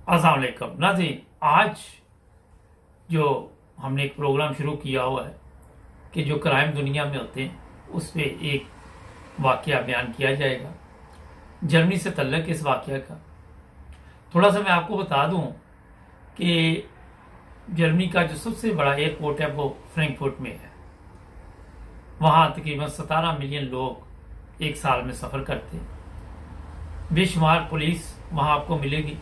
अस्सलाम वालेकुम नाज़रीन। आज जो हमने एक प्रोग्राम शुरू किया हुआ है कि जो क्राइम दुनिया में होते हैं उस पर एक वाक़या बयान किया जाएगा। जर्मनी से तल्लक इस वाक़या का थोड़ा सा मैं आपको बता दूं कि जर्मनी का जो सबसे बड़ा एयरपोर्ट है वो फ्रैंकफर्ट में है। वहाँ तकरीबन 17 मिलियन लोग एक साल में सफ़र करते हैं। बेशुमार पुलिस वहाँ आपको मिलेगी,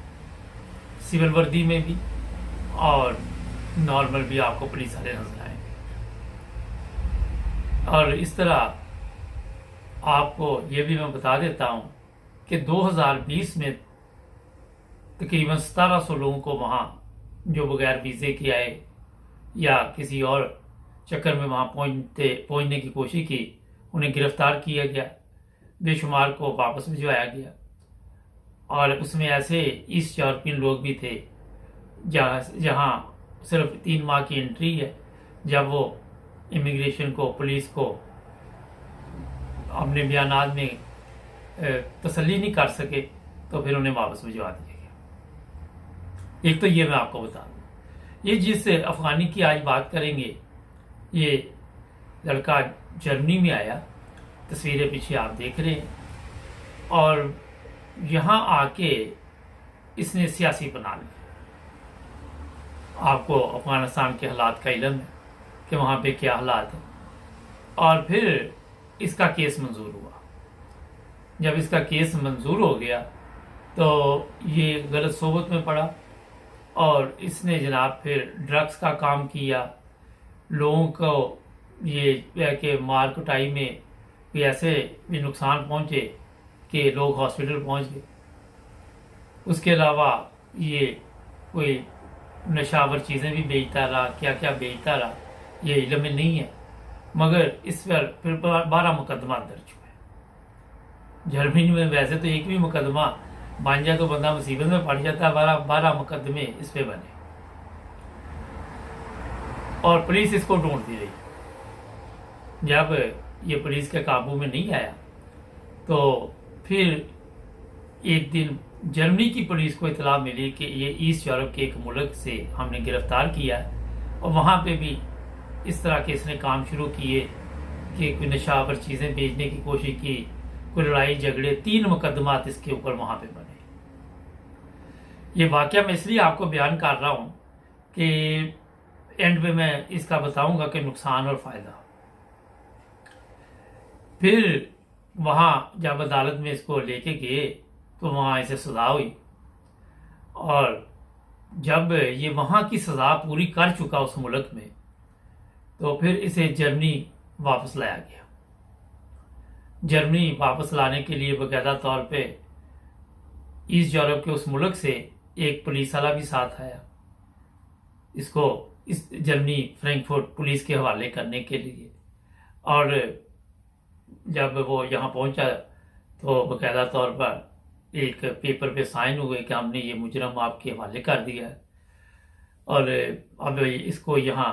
सिविल वर्दी में भी और नॉर्मल भी आपको पुलिस वाले नजर आएंगे। और इस तरह आपको ये भी मैं बता देता हूँ कि 2020 में तकरीबन 1700 लोगों को वहाँ जो बगैर वीज़े के आए या किसी और चक्कर में वहाँ पहुँचने की कोशिश की, उन्हें गिरफ्तार किया गया, बेशुमार को वापस भिजवाया गया। और उसमें ऐसे ईस्ट यूरोपियन लोग भी थे जहाँ सिर्फ 3 माह की एंट्री है। जब वो इमिग्रेशन को, पुलिस को अपने बयानात में तसल्ली नहीं कर सके तो फिर उन्हें वापस भिजवा दिया गया। एक तो ये मैं आपको बता दूँ, ये जिस अफगानी की आज बात करेंगे, ये लड़का जर्मनी में आया, तस्वीरें पीछे आप देख रहे हैं, और यहाँ आके इसने सियासी बना लिया। आपको अफगानिस्तान के हालात का इल्म है कि वहाँ पे क्या हालात हैं। और फिर इसका केस मंजूर हुआ। जब इसका केस मंजूर हो गया तो ये गलत सोबत में पड़ा और इसने जनाब फिर ड्रग्स का काम किया। लोगों को ये है कि मार कुटाई में भी ऐसे भी नुकसान पहुँचे कि लोग हॉस्पिटल पहुँच गए। उसके अलावा ये कोई नशावर चीज़ें भी बेचता रहा, क्या क्या बेचता रहा, ये इल्म में नहीं है। मगर इस पर फिर 12 मुकदमा दर्ज हुए। जर्मनी में वैसे तो एक भी मुकदमा बन जाए तो बंदा मुसीबत में पड़ जाता है, 12 मुकदमे इस पे बने और पुलिस इसको ढूंढती रही। जब ये पुलिस के काबू में नहीं आया तो फिर एक दिन जर्मनी की पुलिस को इतला मिली कि ये ईस्ट यूरोप के एक मुल्क से हमने गिरफ्तार किया है और वहाँ पे भी इस तरह के इसने काम शुरू किए कि कोई नशावर चीज़ें बेचने की कोशिश की, कोई लड़ाई झगड़े, 3 मुकदमात इसके ऊपर वहाँ पे बने। ये वाक़या मैं इसलिए आपको बयान कर रहा हूँ कि एंड में मैं इसका बताऊँगा कि नुकसान और फ़ायदा। फिर वहाँ जब अदालत में इसको लेके गए तो वहाँ इसे सज़ा हुई और जब ये वहाँ की सज़ा पूरी कर चुका उस मुल्क में तो फिर इसे जर्मनी वापस लाया गया। जर्मनी वापस लाने के लिए बाकायदा तौर पे ईस्ट यूरोप के उस मुल्क से एक पुलिस वाला भी साथ आया, इसको इस जर्मनी फ्रैंकफर्ट पुलिस के हवाले करने के लिए। और जब वो यहाँ पहुँचा तो बाकायदा तौर पर एक पेपर पे साइन हुए कि हमने ये मुजरम आपके हवाले कर दिया है और अब इसको यहाँ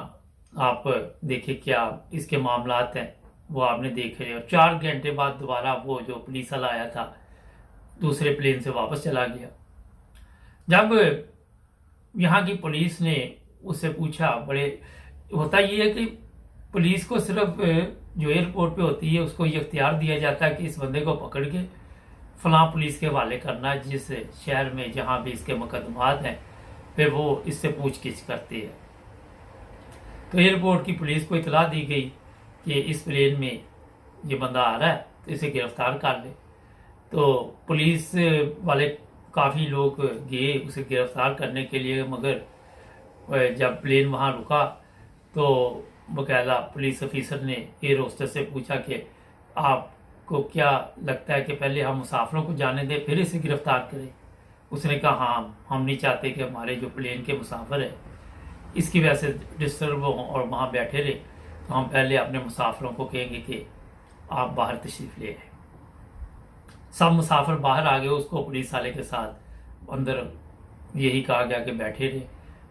आप देखिए क्या इसके मामलात हैं वो आपने देख रहे। और 4 घंटे बाद दोबारा वो जो पुलिस वाला आया था दूसरे प्लेन से वापस चला गया। जब यहाँ की पुलिस ने उससे पूछा, बड़े होता ये है कि पुलिस को सिर्फ जो एयरपोर्ट पे होती है उसको ये इख्तियार दिया जाता है कि इस बंदे को पकड़ के फलां पुलिस के हवाले करना जिस शहर में जहाँ भी इसके मुकदमात हैं, फिर वो इससे पूछगिछ करती है। तो एयरपोर्ट की पुलिस को इतला दी गई कि इस प्लेन में ये बंदा आ रहा है तो इसे गिरफ्तार कर ले। तो पुलिस वाले काफ़ी लोग गए उसे गिरफ्तार करने के लिए, मगर जब प्लेन वहाँ रुका तो बकायदा पुलिस ऑफिसर ने एयर होस्टेस से पूछा कि आपको क्या लगता है कि पहले हम मुसाफिरों को जाने दें फिर इसे गिरफ्तार करें। उसने कहा हाँ, हम नहीं चाहते कि हमारे जो प्लेन के मुसाफिर हैं इसकी वजह से डिस्टर्ब हों और वहाँ बैठे रहे, तो हम पहले अपने मुसाफिरों को कहेंगे कि आप बाहर तशरीफ़ ले आए। सब मुसाफिर बाहर आ गए, उसको पुलिस वाले के साथ अंदर यही कहा गया कि बैठे रहे,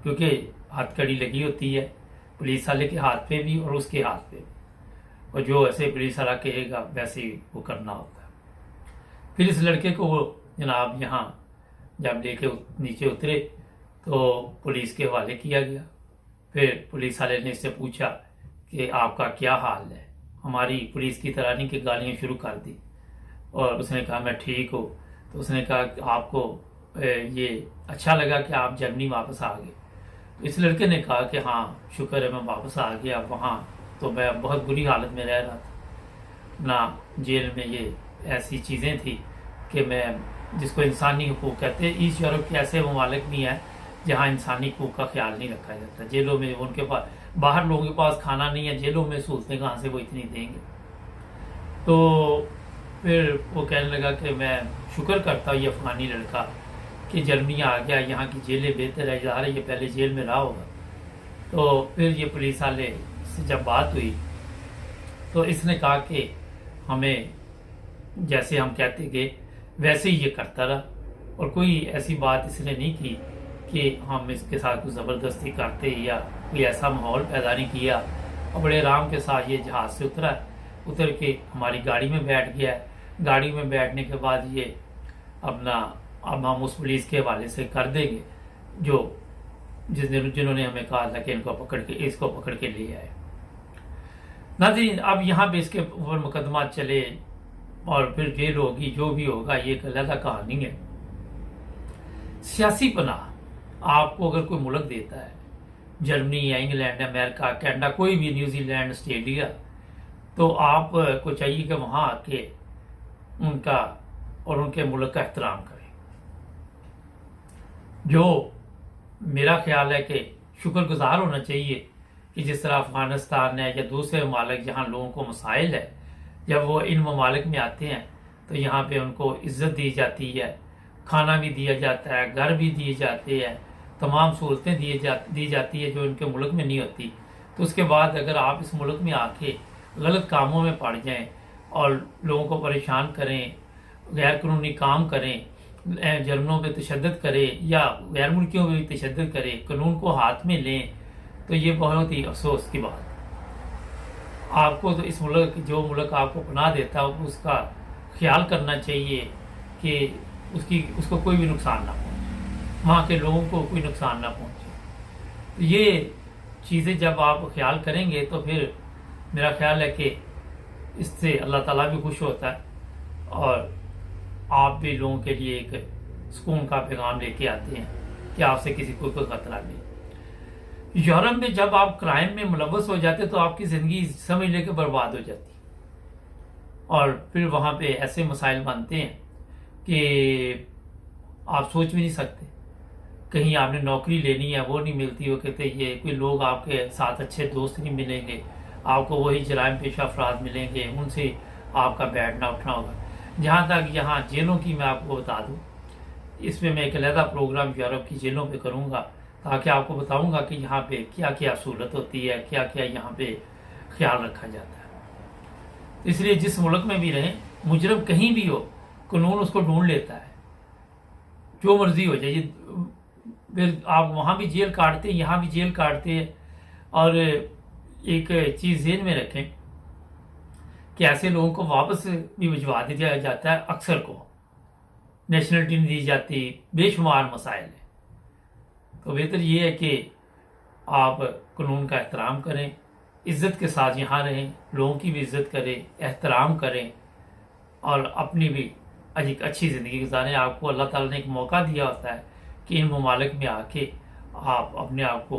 क्योंकि हथकड़ी लगी होती है पुलिस वाले के हाथ पे भी और उसके हाथ पे भी, और जो ऐसे पुलिस वाला कहेगा वैसे ही वो करना होता है। फिर इस लड़के को जनाब यहाँ जब लेके नीचे उतरे तो पुलिस के हवाले किया गया। फिर पुलिस वाले ने इससे पूछा कि आपका क्या हाल है। हमारी पुलिस की तरह नहीं कि गालियाँ शुरू कर दी, और उसने कहा मैं ठीक हूँ। तो उसने कहा कि आपको ये अच्छा लगा कि आप जर्मनी वापस आ गए। तो इस लड़के ने कहा कि हाँ शुक्र है मैं वापस आ गया। वहाँ तो मैं बहुत बुरी हालत में रह रहा था ना, जेल में ये ऐसी चीज़ें थी कि मैं जिसको इंसानी हुकूक कहते हैं, ईस्ट यूरोप के ऐसे ममालिक भी हैं जहाँ इंसानी हुकूक का ख्याल नहीं रखा जाता। जेलों में उनके पास, बाहर लोगों के पास खाना नहीं है, जेलों में सहूलतें कहाँ से वो इतनी देंगे। तो फिर वो कहने लगा कि मैं शुक्र करता हूँ ये अफगानी लड़का कि जर्मनी आ गया, यहाँ की जेलें बेहतर है, ज़ाहिर है ये पहले जेल में रहा होगा। तो फिर ये पुलिस वाले से जब बात हुई तो इसने कहा कि हमें जैसे हम कहते गए वैसे ही ये करता रहा, और कोई ऐसी बात इसने नहीं की कि हम इसके साथ कुछ ज़बरदस्ती करते या कोई ऐसा माहौल पैदा नहीं किया। और बड़े आराम के साथ ये जहाज़ से उतरा, उतर के हमारी गाड़ी में बैठ गया। गाड़ी में बैठने के बाद ये अपना, अब हम उस पुलिस के हवाले से कर देंगे जो जिन्होंने हमें कहा था कि इसको पकड़ के ले आए। नाज़रीन, अब यहाँ पे इसके ऊपर मुकदमा चले और फिर जेल होगी, जो भी होगा ये एक अलग कहानी है। सियासी पनाह आपको अगर कोई मुल्क देता है, जर्मनी या इंग्लैंड, अमेरिका, कनाडा, कोई भी, न्यूजीलैंड, ऑस्ट्रेलिया, तो आपको चाहिए कि वहाँ आके उनका और उनके मुल्क का एहतराम करें। जो मेरा ख्याल है कि शुक्रगुजार होना चाहिए कि जिस तरह अफगानिस्तान है या दूसरे ममालिक जहाँ लोगों को मसाइल है, जब वो इन ममालिक में आते हैं तो यहाँ पे उनको इज्जत दी जाती है, खाना भी दिया जाता है, घर भी दिए जाते हैं, तमाम सहूलतें दी जाती है जो इनके मुल्क में नहीं होती। तो उसके बाद अगर आप इस मुल्क में आके गलत कामों में पड़ जाएं और लोगों को परेशान करें, गैर कानूनी काम करें, जर्मनों पे तशद्दुद करें या गैर मुल्कियों पे भी तशद्दुद करें, कानून को हाथ में लें, तो ये बहुत ही अफसोस की बात। आपको तो इस मुल्क, जो मुल्क आपको पनाह देता है, उसका ख्याल करना चाहिए कि उसको कोई भी नुकसान ना पहुंचे, वहाँ के लोगों को कोई नुकसान ना पहुंचे। तो ये चीज़ें जब आप ख्याल करेंगे तो फिर मेरा ख्याल है कि इससे अल्लाह ताला भी खुश होता है और आप भी लोगों के लिए एक सुकून का पैगाम लेके आते हैं कि आपसे किसी को कोई खतरा नहीं। यूरोप में जब आप क्राइम में मुलव्वस हो जाते तो आपकी ज़िंदगी समझ लेके बर्बाद हो जाती, और फिर वहाँ पे ऐसे मसाइल बनते हैं कि आप सोच भी नहीं सकते। कहीं आपने नौकरी लेनी है, वो नहीं मिलती, वो कहते ये कोई लोग आपके साथ अच्छे दोस्त नहीं मिलेंगे, आपको वही जराइम पेशा अफराद मिलेंगे, उनसे आपका बैठना उठना होगा। जहाँ तक यहाँ जेलों की मैं आपको बता दूँ, इसमें मैं एक अलहदा प्रोग्राम यूरोप की जेलों पे करूँगा ताकि आपको बताऊँगा कि यहाँ पे क्या क्या सहूलत होती है, क्या क्या यहाँ पे ख्याल रखा जाता है। इसलिए जिस मुल्क में भी रहें, मुजरम कहीं भी हो, कानून उसको ढूंढ लेता है, जो मर्जी हो जाए। फिर आप वहाँ भी जेल काटते हैं, यहाँ भी जेल काटते हैं। और एक चीज़ ज़हन में रखें कि ऐसे लोगों को वापस भी भिजवा दिया जाता है, अक्सर को नेशनलिटी नहीं दी जाती, बेशुमार मसाइल है। तो बेहतर ये है कि आप कानून का एहतराम करें, इज़्ज़त के साथ यहाँ रहें, लोगों की भी इज़्ज़त करें, एहतराम करें और अपनी भी एक अच्छी ज़िंदगी गुजारें। आपको अल्लाह ताला ने एक मौका दिया होता है कि इन ममालिक में आके आप अपने आप को,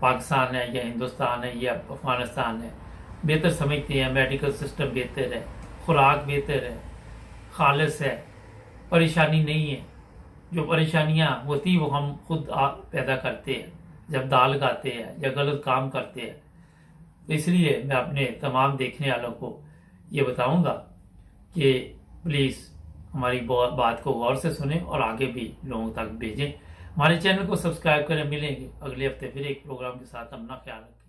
पाकिस्तान है या हिंदुस्तान है या अफगानिस्तान है, बेहतर समझते हैं। मेडिकल सिस्टम बेहतर है, खुराक बेहतर है, खालिस है, परेशानी नहीं है। जो परेशानियाँ होती वो हम खुद पैदा करते हैं जब दाल खाते हैं या गलत काम करते हैं। तो इसलिए मैं अपने तमाम देखने वालों को ये बताऊंगा कि प्लीज़ हमारी बात को गौर से सुने और आगे भी लोगों तक भेजें। हमारे चैनल को सब्सक्राइब करें। मिलेंगे अगले हफ्ते फिर एक प्रोग्राम के साथ। अपना ख्याल रखें।